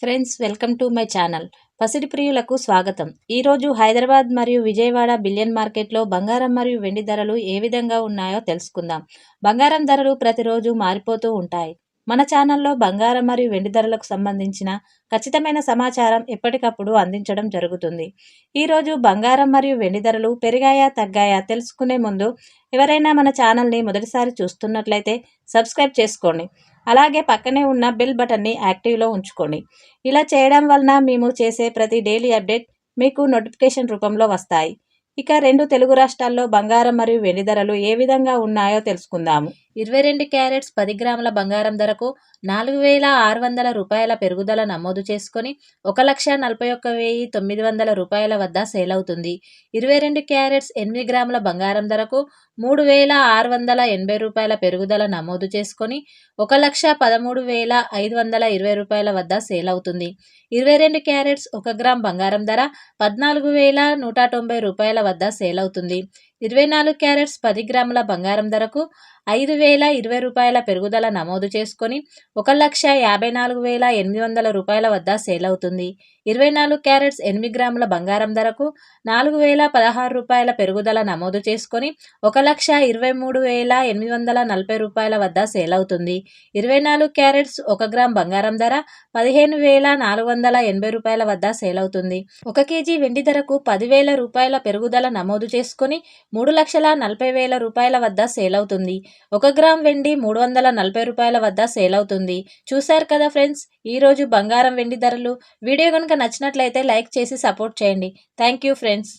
Friends, welcome to my channel. పసిడి ప్రియులకు స్వాగతం. ఈరోజు హైదరాబాద్ మరియు విజయవాడ బిలియన్ మార్కెట్లో బంగారం మరియు వెండి ధరలు ఏ విధంగా ఉన్నాయో తెలుసుకుందాం. బంగారం ధరలు ప్రతిరోజు మారిపోతూ ఉంటాయి. మన ఛానల్లో బంగారం మరియు వెండి ధరలకు సంబంధించిన ఖచ్చితమైన సమాచారం ఎప్పటికప్పుడు అందించడం జరుగుతుంది. ఈరోజు బంగారం మరియు వెండి ధరలు పెరిగాయా తగ్గాయా తెలుసుకునే ముందు ఎవరైనా మన ఛానల్ని మొదటిసారి చూస్తున్నట్లయితే సబ్స్క్రైబ్ చేసుకోండి. అలాగే పక్కనే ఉన్న బెల్ బటన్ని యాక్టివ్లో ఉంచుకోండి. ఇలా చేయడం వలన మేము చేసే ప్రతి డైలీ అప్డేట్ మీకు నోటిఫికేషన్ రూపంలో వస్తాయి. ఇక రెండు తెలుగు రాష్ట్రాల్లో బంగారం మరియు వెండి ధరలు ఏ విధంగా ఉన్నాయో తెలుసుకుందాము. 22 క్యారెట్స్ 10 గ్రాముల బంగారం ధరకు 4,600 రూపాయల పెరుగుదల నమోదు చేసుకొని 1,41,900 రూపాయల వద్ద సేల్ అవుతుంది. 22 క్యారెట్స్ 8 గ్రాముల బంగారం ధరకు 3,680 రూపాయల పెరుగుదల నమోదు చేసుకొని 1,13,520 రూపాయల వద్ద సేల్ అవుతుంది. 22 క్యారెట్స్ 1 గ్రామ్ బంగారం ధర 14,190 రూపాయల వద్ద సేల్ అవుతుంది. 24 క్యారెట్స్ 10 గ్రాముల బంగారం ధరకు 5,020 రూపాయల పెరుగుదల నమోదు చేసుకొని 1,54,800 రూపాయల వద్ద సేల్ అవుతుంది. 24 క్యారెట్స్ 8 గ్రాముల బంగారం ధరకు 4,016 రూపాయల పెరుగుదల నమోదు చేసుకొని 1,23,840 రూపాయల వద్ద సేల్ అవుతుంది. 24 క్యారెట్స్ 1 గ్రామ్ బంగారం ధర 15,480 రూపాయల వద్ద సేల్ అవుతుంది. 1 కేజీ వెండి ధరకు 10,000 రూపాయల పెరుగుదల నమోదు చేసుకొని 3,40,000 రూపాయల వద్ద సేల్ అవుతుంది. 1 గ్రామ్ వెండి 340 రూపాయల వద్ద సేల్ అవుతుంది. చూశారు కదా ఫ్రెండ్స్, ఈరోజు బంగారం వెండి ధరలు. వీడియో కనుక నచ్చినట్లయితే లైక్ చేసి సపోర్ట్ చేయండి. Thank you friends.